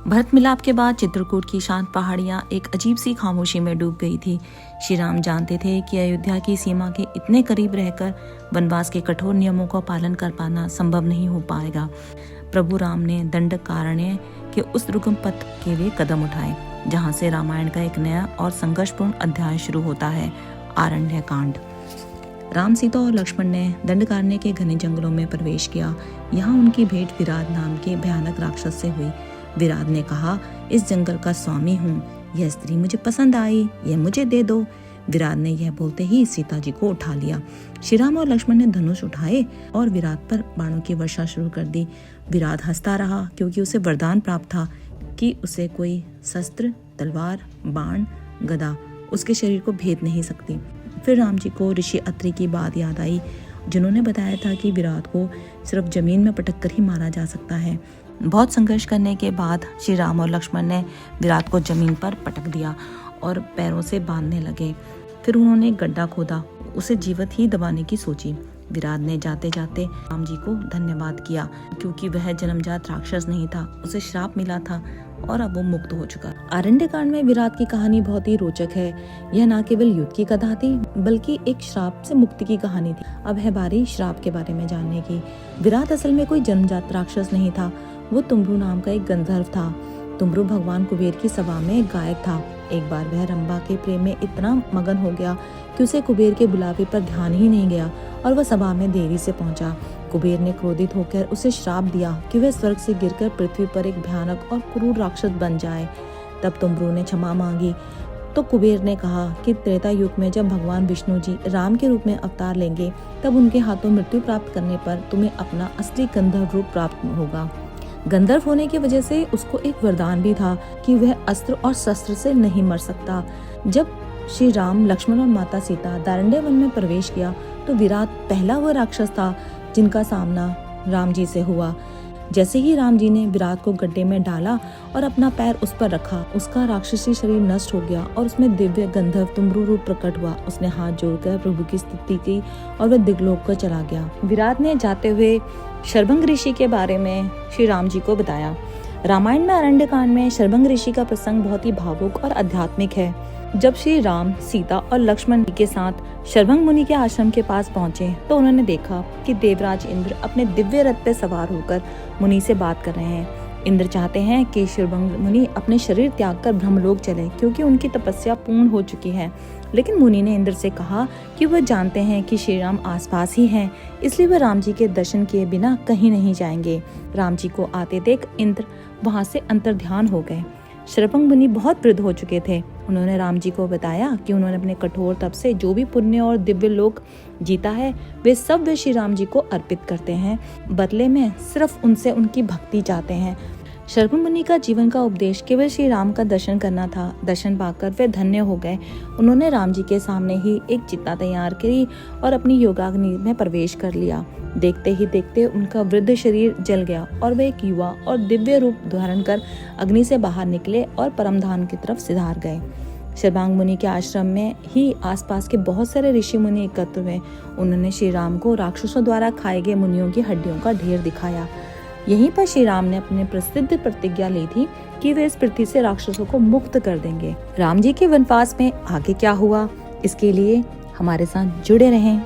भरत मिलाप के बाद चित्रकूट की शांत पहाड़ियां एक अजीब सी खामोशी में डूब गई थी। श्री राम जानते थे कि अयोध्या की सीमा के इतने करीब रहकर वनवास के कठोर नियमों का पालन कर पाना संभव नहीं हो पाएगा। प्रभु राम ने दंडकारण्य के उस दुर्गम पथ के लिए कदम उठाए जहां से रामायण का एक नया और संघर्षपूर्ण अध्याय शुरू होता है, आरण्य कांड। राम, सीता और लक्ष्मण ने दंडकारण्य के घने जंगलों में प्रवेश किया। यहाँ उनकी भेंट विराट नाम के भयानक राक्षस से हुई। विराट ने कहा, इस जंगल का स्वामी हूँ, यह स्त्री मुझे पसंद आई, यह मुझे दे दो। विराट ने यह बोलते ही सीता जी को उठा लिया। श्री राम और लक्ष्मण ने धनुष उठाए और विराट पर बाणों की वर्षा शुरू कर दी। विराट हंसता रहा क्योंकि उसे वरदान प्राप्त था कि उसे कोई शस्त्र, तलवार, बाण, गदा उसके शरीर को भेद नहीं सकती। फिर राम जी को ऋषि अत्रि की बात याद आई, जिन्होंने बताया था कि विराट को सिर्फ जमीन में पटक कर ही मारा जा सकता है। बहुत संघर्ष करने के बाद श्री राम और लक्ष्मण ने विराट को जमीन पर पटक दिया और पैरों से बांधने लगे। फिर उन्होंने एक गड्ढा खोदा, उसे जीवित ही दबाने की सोची। विराट ने जाते जाते राम जी को धन्यवाद किया क्योंकि वह जन्मजात राक्षस नहीं था, उसे श्राप मिला था और अब वो मुक्त हो चुका। आरण्यकांड में विराट की कहानी बहुत ही रोचक है। यह न केवल युद्ध की कथा थी बल्कि एक श्राप से मुक्ति की कहानी थी। अब है बारी श्राप के बारे में जानने की। विराट असल में कोई जन्मजात राक्षस नहीं था, वो तुम्बरु नाम का एक गंधर्व था। तुम्बरु भगवान कुबेर की सभा में एक गायक था। एक बार वह रंभा के प्रेम में इतना मगन हो गया कि उसे कुबेर के बुलावे पर ध्यान ही नहीं गया और वह सभा में देरी से पहुंचा। कुबेर ने क्रोधित होकर उसे श्राप दिया कि वह स्वर्ग से गिरकर पृथ्वी पर एक भयानक और क्रूर राक्षस बन जाए। तब तुम्बरु ने क्षमा मांगी तो कुबेर ने कहा कि त्रेता युग में जब भगवान विष्णु जी राम के रूप में अवतार लेंगे तब उनके हाथों मृत्यु प्राप्त करने पर तुम्हें अपना असली गंधर्व रूप प्राप्त होगा। गंधर्व होने की वजह से उसको एक वरदान भी था कि वह अस्त्र और शस्त्र से नहीं मर सकता। जब श्री राम, लक्ष्मण और माता सीता दारण्य वन में प्रवेश किया तो विराट पहला वह राक्षस था जिनका सामना राम जी से हुआ। जैसे ही राम जी ने विराट को गड्ढे में डाला और अपना पैर उस पर रखा, उसका राक्षसी शरीर नष्ट हो गया और उसमें दिव्य गंधर्व तुम्बरु रूप प्रकट हुआ। उसने हाथ जोड़कर प्रभु की स्तुति की और वह दिग्लोक को चला गया। विराट ने जाते हुए शर्भंग ऋषि के बारे में श्री राम जी को बताया। रामायण में अरण्यकांड में शर्भंग ऋषि का प्रसंग बहुत ही भावुक और आध्यात्मिक है। जब श्री राम, सीता और लक्ष्मण के साथ शर्भंग मुनि के आश्रम के पास पहुंचे तो उन्होंने देखा कि देवराज इंद्र अपने दिव्य रथ पे सवार होकर मुनि से बात कर रहे हैं। इंद्र चाहते हैं कि शर्भंग मुनि अपने शरीर त्याग कर ब्रह्मलोक चले क्योंकि उनकी तपस्या पूर्ण हो चुकी है। लेकिन मुनि ने इंद्र से कहा कि वह जानते हैं कि श्री राम आसपास ही हैं, इसलिए वह राम जी के दर्शन किए बिना कहीं नहीं जाएंगे। राम जी को आते देख इंद्र वहां से अंतर्ध्यान हो गए। शर्भंग मुनि बहुत वृद्ध हो चुके थे। उन्होंने राम जी को बताया कि उन्होंने अपने कठोर तप से जो भी पुण्य और दिव्य लोक जीता है वे सब वे श्री राम जी को अर्पित करते हैं। बदले में सिर्फ उनसे उनकी भक्ति चाहते हैं। शर्भंग मुनि का जीवन का उपदेश केवल श्री राम का दर्शन करना था। दर्शन पाकर वे धन्य हो गए। उन्होंने राम जी के सामने ही एक चिता तैयार करी और अपनी योगाग्नि में प्रवेश कर लिया। देखते ही देखते उनका वृद्ध शरीर जल गया और वे एक युवा और दिव्य रूप धारण कर अग्नि से बाहर निकले और परमधाम की तरफ सिधार गए। शर्भांग मुनि के आश्रम में ही आसपास के बहुत सारे ऋषि मुनि एकत्र हुए। उन्होंने श्री राम को राक्षसों द्वारा खाए गए मुनियों की हड्डियों का ढेर दिखाया। यहीं पर श्री राम ने अपनी प्रसिद्ध प्रतिज्ञा ली थी कि वे इस पृथ्वी से राक्षसों को मुक्त कर देंगे। राम जी के वनवास में आगे क्या हुआ, इसके लिए हमारे साथ जुड़े रहें।